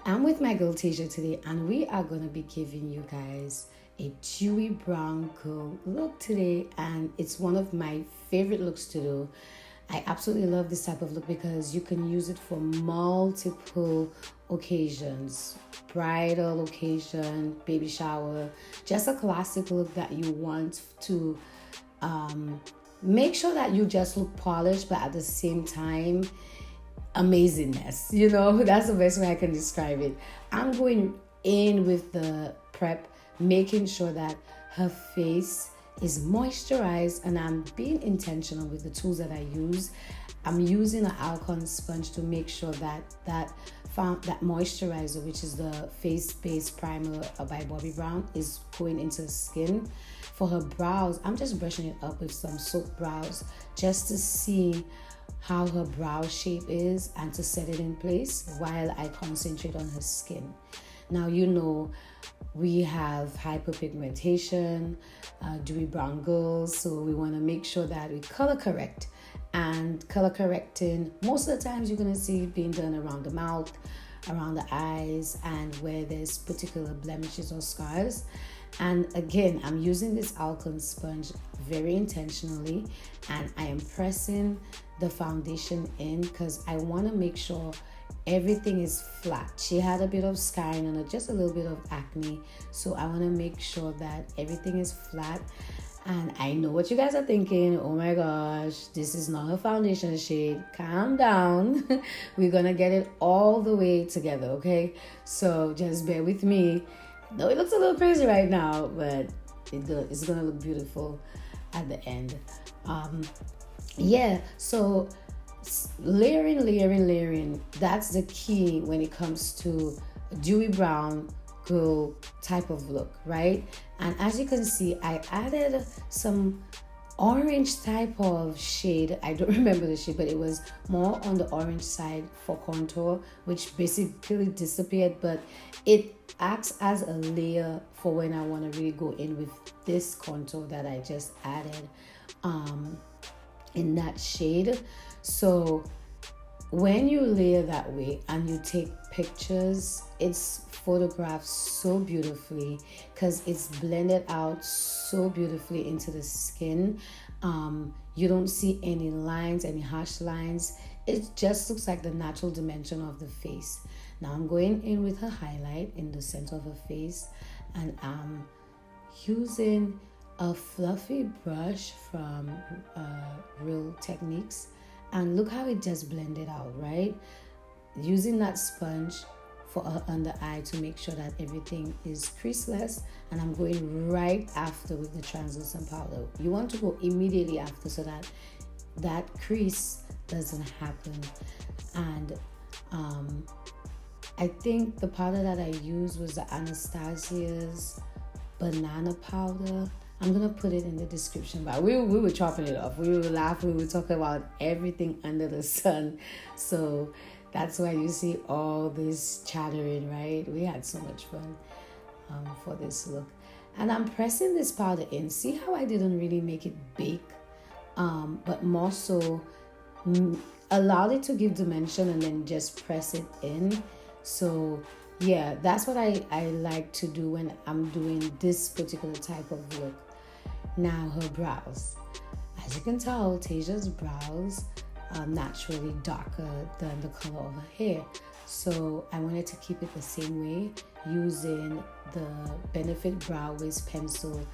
I'm with my girl Tasia today, and we are gonna be giving you guys a dewy brown girl look today, and it's one of my favorite looks to do. I absolutely love this type of look because you can use it for multiple occasions, bridal occasion, baby shower, just a classic look that you want to make sure that you just look polished, but at the same time amazingness. That's the best way I can describe it. I'm going in with the prep, making sure that her face is moisturized, and I'm being intentional with the tools that I use. I'm using an alcohol sponge to make sure that moisturizer, which is the face base primer by Bobbi Brown, is going into the skin. For her brows, I'm just brushing it up with some soap brows just to see how her brow shape is and to set it in place while I concentrate on her skin. Now, we have hyperpigmentation, dewy brown girls, so we want to make sure that we color correct. And color correcting, most of the times you're going to see it being done around the mouth, around the eyes, and where there's particular blemishes or scars. And again, I'm using this alcohol sponge very intentionally, and I am pressing the foundation in because I want to make sure everything is flat. She had a bit of scarring on her, just a little bit of acne, so I want to make sure that everything is flat. And I know what you guys are thinking. Oh my gosh, this is not her foundation shade. Calm down. We're gonna get it all the way together, okay? So just bear with me. No, it looks a little crazy right now, but it's gonna look beautiful at the end. So layering, that's the key when it comes to a dewy brown girl type of look, right? And as you can see, I added some orange type of shade. I don't remember the shade, but it was more on the orange side for contour, which basically disappeared, but it acts as a layer for when I want to really go in with this contour that I just added in that shade. So when you layer that way and you take pictures, it's photographed so beautifully because it's blended out so beautifully into the skin. You don't see any lines, any harsh lines. It just looks like the natural dimension of the face. Now I'm going in with a highlight in the center of her face, and I'm using a fluffy brush from Real Techniques, and look how it just blended out, right? Using that sponge for her under eye to make sure that everything is creaseless, and I'm going right after with the translucent powder. You want to go immediately after so that that crease doesn't happen. And I think the powder that I used was the Anastasia's banana powder. I'm gonna put it in the description, but we were chopping it off. We were laughing. We were talking about everything under the sun. So that's why you see all this chattering, right? We had so much fun for this look. And I'm pressing this powder in. See how I didn't really make it bake, but more so allowed it to give dimension and then just press it in. So yeah, that's what I like to do when I'm doing this particular type of look. Now her brows. As you can tell, Tasia's brows are naturally darker than the color of her hair. So I wanted to keep it the same way, using the Benefit Brow Wiz pencil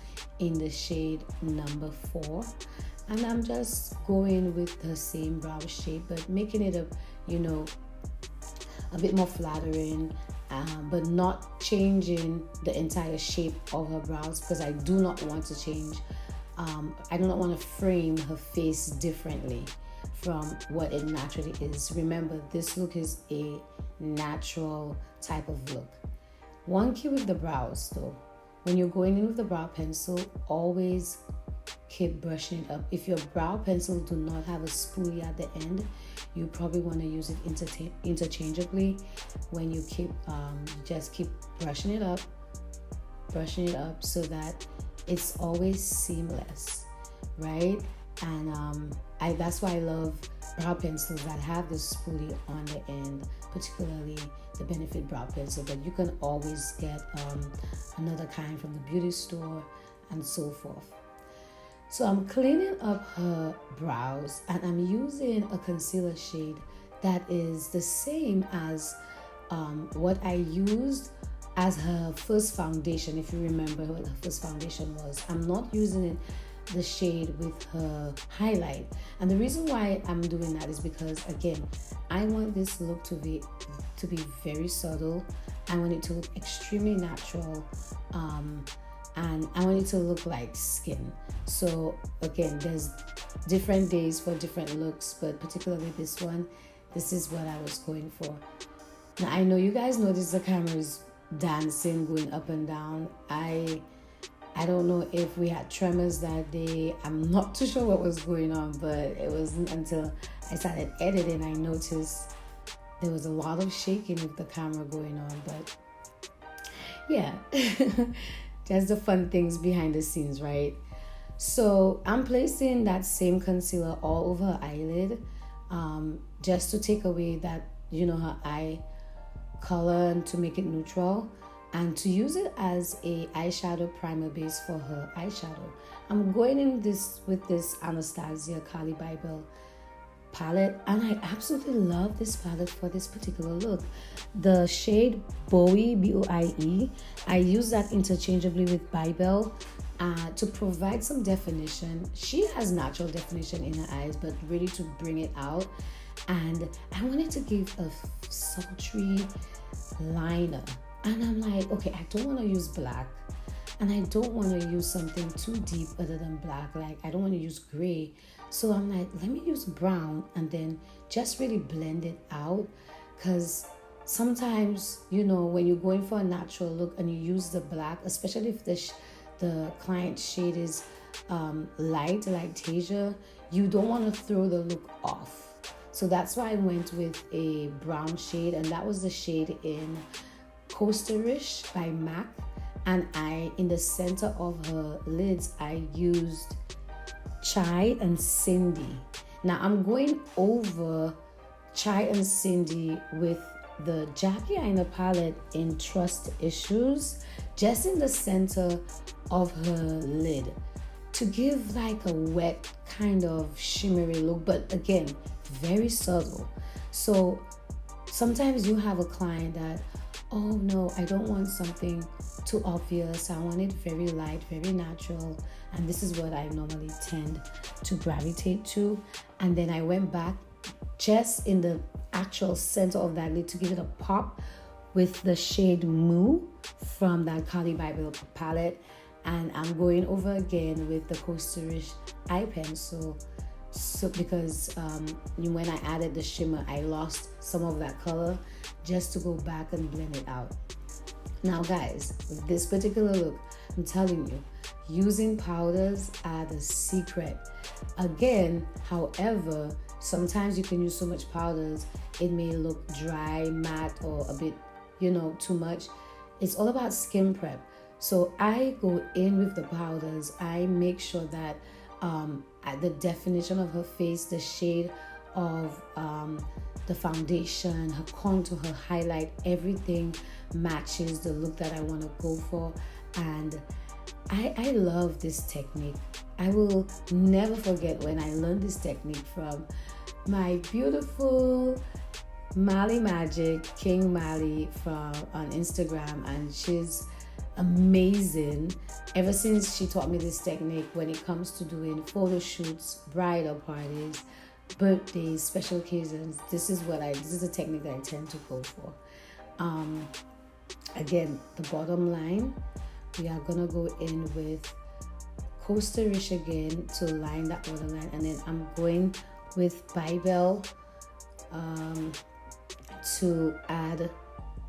in the shade number 4. And I'm just going with the same brow shape, but making it a bit more flattering, but not changing the entire shape of her brows because I do not want to change. I do not want to frame her face differently from what it naturally is. Remember, this look is a natural type of look. One key with the brows though, when you're going in with the brow pencil, always keep brushing it up. If your brow pencil do not have a spoolie at the end, you probably want to use it interchangeably. When you just keep brushing it up so that it's always seamless, right? And that's why I love brow pencils that have the spoolie on the end, particularly the Benefit Brow Pencil, but you can always get another kind from the beauty store and so forth. So I'm cleaning up her brows and I'm using a concealer shade that is the same as what I used as her first foundation. If you remember what her first foundation was, I'm not using it the shade with her highlight. And the reason why I'm doing that is because, again, I want this look to be very subtle. I want it to look extremely natural, and I want it to look like skin. So again, there's different days for different looks, but particularly this one, this is what I was going for. Now I know you guys notice the camera is dancing, going up and down. I don't know if we had tremors that day. I'm not too sure what was going on, but it wasn't until I started editing I noticed there was a lot of shaking with the camera going on. But yeah, that's the fun things behind the scenes, right? So I'm placing that same concealer all over her eyelid, just to take away that, her eye color and to make it neutral, and to use it as a eyeshadow primer base for her eyeshadow. I'm going in with this Anastasia Kali Bible palette, and I absolutely love this palette for this particular look. The shade Bowie, Boie, I use that interchangeably with Bible to provide some definition. She has natural definition in her eyes, but really to bring it out. And I wanted to give a sultry liner. And I'm like, okay, I don't want to use black, and I don't want to use something too deep other than black. Like, I don't want to use gray. So I'm like, let me use brown and then just really blend it out. Because sometimes, when you're going for a natural look and you use the black, especially if the client shade is light, like Tasia, you don't want to throw the look off. So that's why I went with a brown shade, and that was the shade in Coasterish by MAC. And in the center of her lids, I used Chai and Cindy. Now I'm going over Chai and Cindy with the Jackie Aina palette in Trust Issues, just in the center of her lid, to give like a wet kind of shimmery look, but again, very subtle. So sometimes you have a client that, oh no, I don't want something too obvious. I want it very light, very natural. And this is what I normally tend to gravitate to. And then I went back just in the actual center of that lid to give it a pop with the shade Moo from that Kali Bible palette. And I'm going over again with the Coasterish eye pencil. So because when I added the shimmer, I lost some of that color, just to go back and blend it out. Now guys, with this particular look, I'm telling you, using powders are the secret. Again, however, sometimes you can use so much powders, it may look dry, matte, or a bit, too much. It's all about skin prep. So I go in with the powders. I make sure that at the definition of her face, the shade of the foundation, her contour, her highlight, everything matches the look that I want to go for. And I love this technique. I will never forget when I learned this technique from my beautiful Mali Magic, King Mali, on Instagram, and she's amazing. Ever since she taught me this technique when it comes to doing photo shoots, bridal parties, birthdays, special occasions, this is the technique that I tend to go for. Again, the bottom line, we are gonna go in with Coasterish again to line that bottom line, and then I'm going with Bible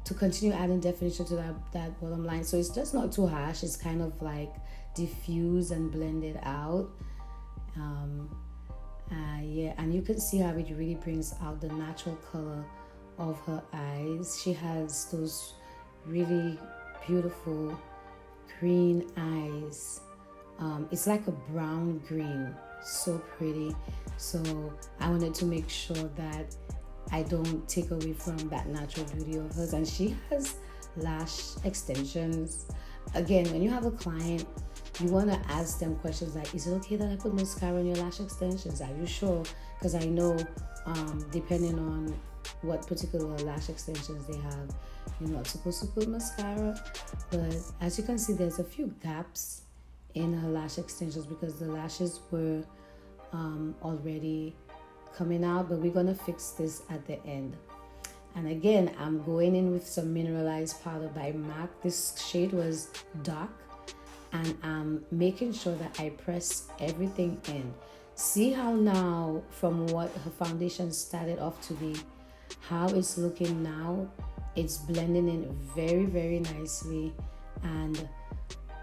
to continue adding definition to that bottom line. So it's just not too harsh. It's kind of like diffuse and blended out. And you can see how it really brings out the natural color of her eyes. She has those really beautiful green eyes. It's like a brown green, so pretty. So I wanted to make sure that I don't take away from that natural beauty of hers. And she has lash extensions. Again, when you have a client, you want to ask them questions like, is it okay that I put mascara on your lash extensions? Are you sure? Because I know depending on what particular lash extensions they have, you're not supposed to put mascara. But as you can see, there's a few gaps in her lash extensions because the lashes were already coming out, but we're gonna fix this at the end. And again, I'm going in with some mineralized powder by MAC. This shade was dark, and I'm making sure that I press everything in. See how now, from what her foundation started off to be, how it's looking now. It's blending in very, very nicely, and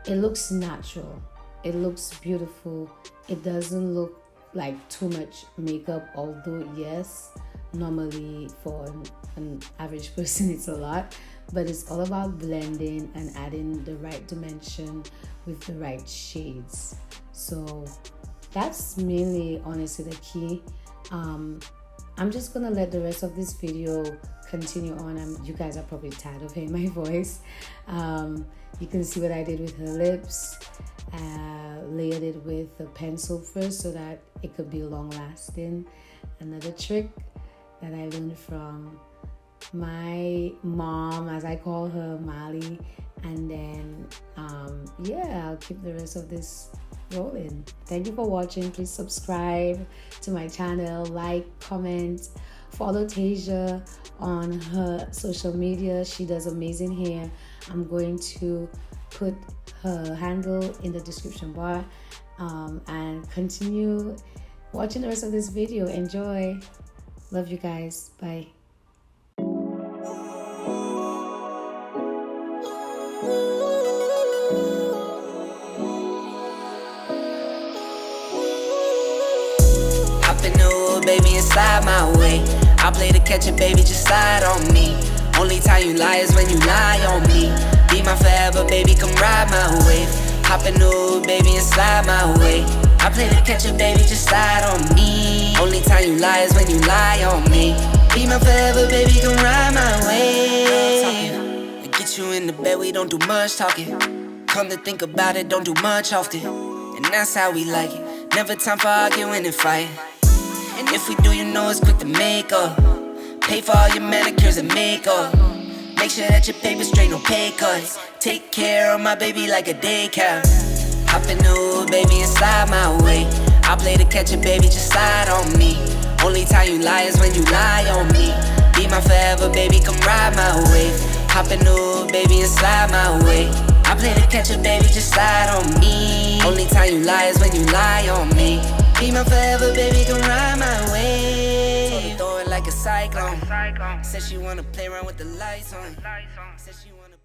it looks natural. It looks beautiful. It doesn't look like too much makeup, although yes, normally for an average person it's a lot, but it's all about blending and adding the right dimension with the right shades. So that's mainly honestly the key. I'm just gonna let the rest of this video continue on. You guys are probably tired of hearing my voice. You can see what I did with her lips. Layered it with a pencil first so that it could be long lasting. Another trick that I learned from my mom, as I call her, Mali. And then I'll keep the rest of this rolling. Thank you for watching. Please subscribe to my channel, like, comment, follow Tasia on her social media. She does amazing hair. I'm going to put her handle in the description bar, and continue watching the rest of this video. Enjoy. Love you guys. Bye. Hop in the hood, baby, and slide my way. I play to catch it, baby, just slide on me. Only time you lie is when you lie on me. Be my forever, baby, come ride my wave. Hop in the hood, baby, and slide my way. I play to catch it, baby, just slide on me. Only time you lie is when you lie on me. Be my forever, baby, come ride my wave. To get you in the bed, we don't do much talking. Come to think about it, don't do much often. And that's how we like it. Never time for arguing and fighting. And if we do, you know it's quick to make up. Pay for all your manicures and makeup. Make sure that your paper's straight, no pay cuts. Take care of my baby like a daycare. Hop in the hood, baby, and slide my way. I play to catch it, baby, just slide on me. Only time you lie is when you lie on me. Be my forever, baby, come ride my wave. Hop in the hood, baby, and slide my way. I play to catch it, baby, just slide on me. Only time you lie is when you lie on me. Be my forever, baby, come ride my way. Throw it like a cyclone. Said she wanna play around with the lights on. Said she wanna